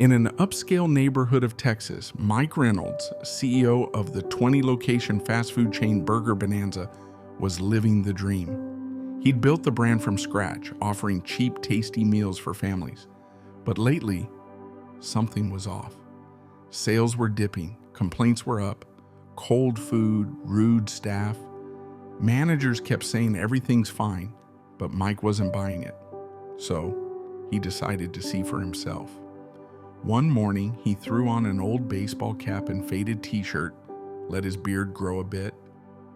In an upscale neighborhood of Texas, Mike Reynolds, CEO of the 20-location fast food chain Burger Bonanza, was living the dream. He'd built the brand from scratch, offering cheap, tasty meals for families. But lately, something was off. Sales were dipping, complaints were up, cold food, rude staff. Managers kept saying everything's fine, but Mike wasn't buying it. So he decided to see for himself. One morning, he threw on an old baseball cap and faded t-shirt, let his beard grow a bit.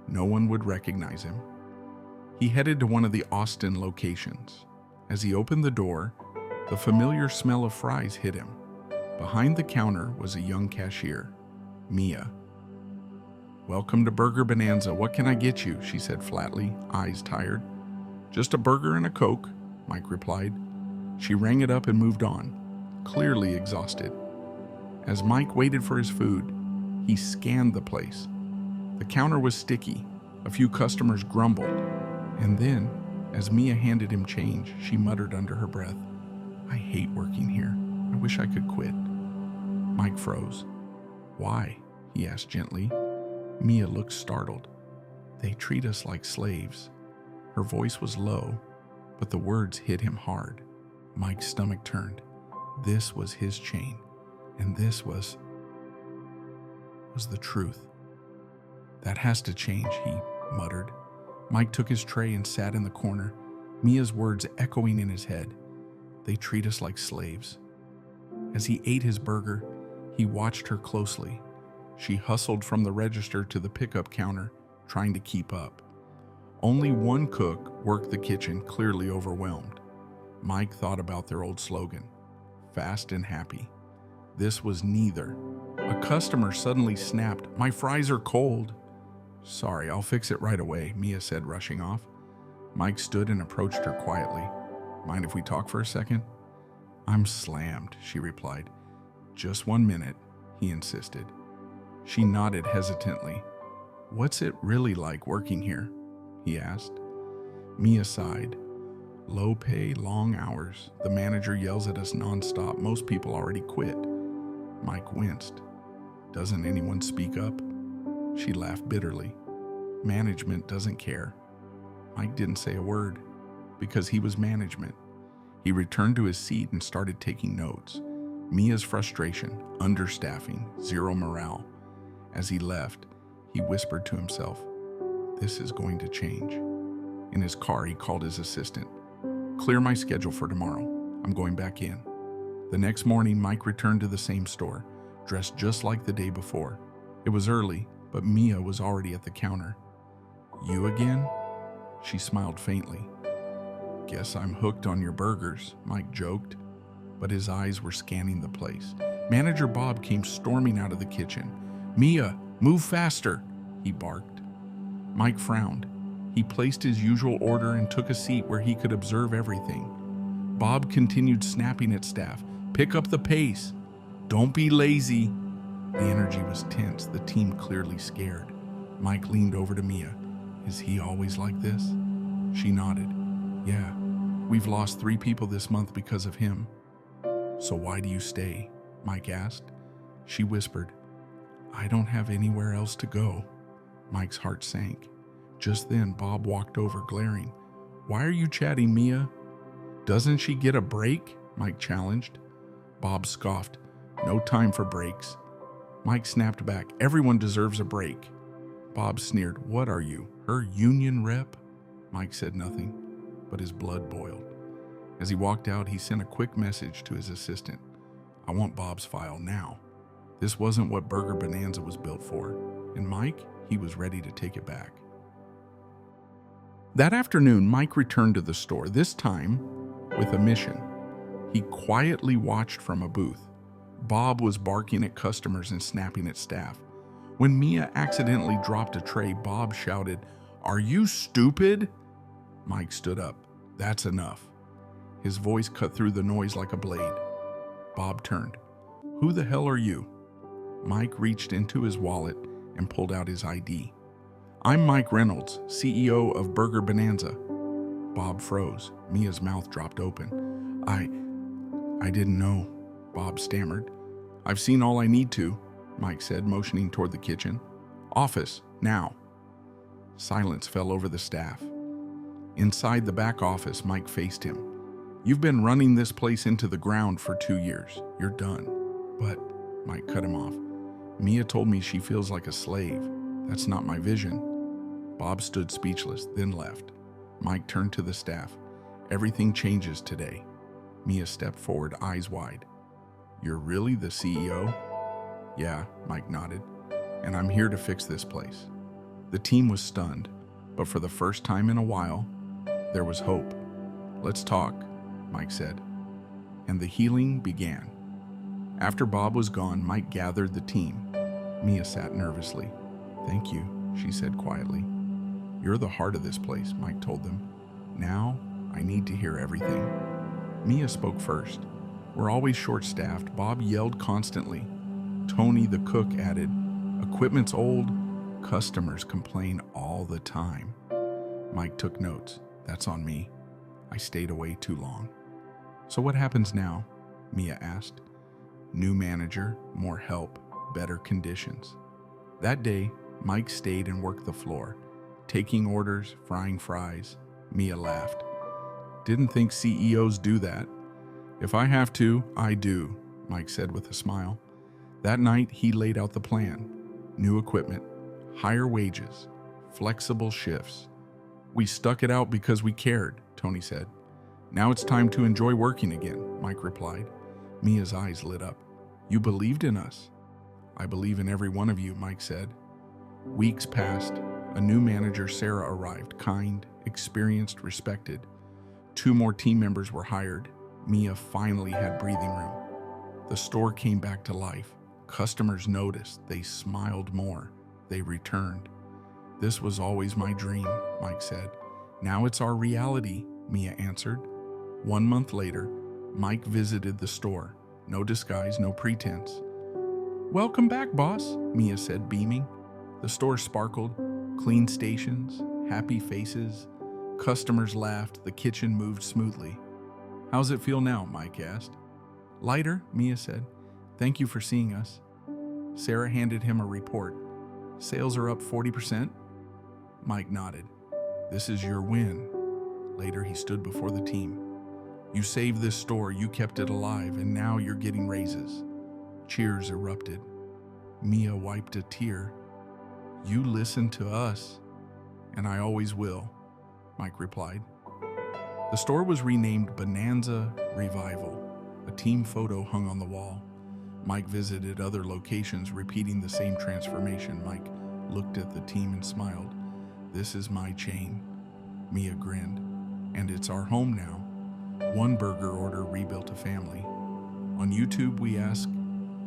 No one would recognize him. He headed to one of the Austin locations. As he opened the door, the familiar smell of fries hit him. Behind the counter was a young cashier, Mia. "Welcome to Burger Bonanza. What can I get you?" she said flatly, eyes tired. "Just a burger and a Coke," Mike replied. She rang it up and moved on, clearly exhausted. As Mike waited for his food, he scanned the place. The counter was sticky, a few customers grumbled, and then, as Mia handed him change, she muttered under her breath, "I hate working here. I wish I could quit." Mike froze. "Why?" he asked gently. Mia looked startled. "They treat us like slaves." Her voice was low, but the words hit him hard. Mike's stomach turned. This was his chain, and this was the truth. "That has to change," he muttered. Mike took his tray and sat in the corner, Mia's words echoing in his head. "They treat us like slaves." As he ate his burger, he watched her closely. She hustled from the register to the pickup counter, trying to keep up. Only one cook worked the kitchen, clearly overwhelmed. Mike thought about their old slogan, "Fast and happy." This was neither. A customer suddenly snapped, "My fries are cold." "Sorry, I'll fix it right away," Mia said, rushing off. Mike stood and approached her quietly. "Mind if we talk for a second?" "I'm slammed," she replied. "Just 1 minute," he insisted. She nodded hesitantly. "What's it really like working here?" he asked. Mia sighed. "Low pay, long hours. The manager yells at us nonstop. Most people already quit." Mike winced. "Doesn't anyone speak up?" She laughed bitterly. "Management doesn't care." Mike didn't say a word, because he was management. He returned to his seat and started taking notes. Mia's frustration, understaffing, zero morale. As he left, he whispered to himself, "This is going to change." In his car, he called his assistant. "Clear my schedule for tomorrow. I'm going back in." The next morning, Mike returned to the same store, dressed just like the day before. It was early, but Mia was already at the counter. "You again?" She smiled faintly. "Guess I'm hooked on your burgers," Mike joked, but his eyes were scanning the place. Manager Bob came storming out of the kitchen. "Mia, move faster," he barked. Mike frowned. He placed his usual order and took a seat where he could observe everything. Bob continued snapping at staff. "Pick up the pace. Don't be lazy." The energy was tense, the team clearly scared. Mike leaned over to Mia. "Is he always like this?" She nodded. "Yeah, we've lost 3 people this month because of him." "So why do you stay?" Mike asked. She whispered, "I don't have anywhere else to go." Mike's heart sank. Just then, Bob walked over, glaring. "Why are you chatting, Mia?" "Doesn't she get a break?" Mike challenged. Bob scoffed. "No time for breaks." Mike snapped back. "Everyone deserves a break." Bob sneered. "What are you, her union rep?" Mike said nothing, but his blood boiled. As he walked out, he sent a quick message to his assistant. "I want Bob's file now." This wasn't what Burger Bonanza was built for, and Mike, he was ready to take it back. That afternoon, Mike returned to the store, this time with a mission. He quietly watched from a booth. Bob was barking at customers and snapping at staff. When Mia accidentally dropped a tray, Bob shouted, "Are you stupid?" Mike stood up. "That's enough." His voice cut through the noise like a blade. Bob turned. "Who the hell are you?" Mike reached into his wallet and pulled out his ID. "I'm Mike Reynolds, CEO of Burger Bonanza." Bob froze. Mia's mouth dropped open. I didn't know." Bob stammered. I've seen all I need to, Mike said, motioning toward the kitchen. Office, now. Silence fell over the staff. Inside the back office, Mike faced him. You've been running this place into the ground for 2 years. You're done. But, Mike cut him off. Mia told me she feels like a slave. That's not my vision. Bob stood speechless, then left. Mike turned to the staff. Everything changes today. Mia stepped forward, eyes wide. You're really the CEO? Yeah, Mike nodded. And I'm here to fix this place. The team was stunned, but for the first time in a while, there was hope. Let's talk, Mike said. And the healing began. After Bob was gone, Mike gathered the team. Mia sat nervously. Thank you, she said quietly. You're the heart of this place, Mike told them. Now, I need to hear everything. Mia spoke first. We're always short-staffed. Bob yelled constantly. Tony, the cook, added, equipment's old. Customers complain all the time. Mike took notes. That's on me. I stayed away too long. So what happens now? Mia asked. New manager, more help, better conditions. That day, Mike stayed and worked the floor, taking orders, frying fries. Mia laughed. Didn't think CEOs do that. If I have to, I do, Mike said with a smile. That night, he laid out the plan. New equipment, higher wages, flexible shifts. We stuck it out because we cared, Tony said. Now it's time to enjoy working again, Mike replied. Mia's eyes lit up. You believed in us. I believe in every one of you, Mike said. Weeks passed. A new manager, Sarah, arrived, kind, experienced, respected. 2 more team members were hired. Mia finally had breathing room. The store came back to life. Customers noticed. They smiled more. They returned. This was always my dream, Mike said. Now it's our reality, Mia answered. 1 month later, Mike visited the store. No disguise, no pretense. Welcome back, boss, Mia said, beaming. The store sparkled. Clean stations, happy faces. Customers laughed. The kitchen moved smoothly. How's it feel now? Mike asked. Lighter, Mia said. Thank you for seeing us. Sarah handed him a report. Sales are up 40%. Mike nodded. This is your win. Later, he stood before the team. You saved this store, you kept it alive, and now you're getting raises. Cheers erupted. Mia wiped a tear. You listened to us, and I always will, Mike replied. The store was renamed Bonanza Revival. A team photo hung on the wall. Mike visited other locations, repeating the same transformation. Mike looked at the team and smiled. This is my chain. Mia grinned. And it's our home now. 1 burger order rebuilt a family. On YouTube, we ask,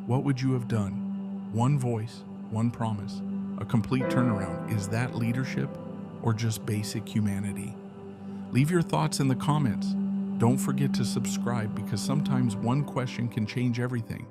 what would you have done? 1 voice, 1 promise, a complete turnaround. Is that leadership or just basic humanity? Leave your thoughts in the comments. Don't forget to subscribe because sometimes 1 question can change everything.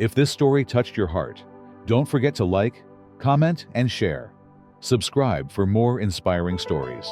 If this story touched your heart, don't forget to like, comment, and share. Subscribe for more inspiring stories.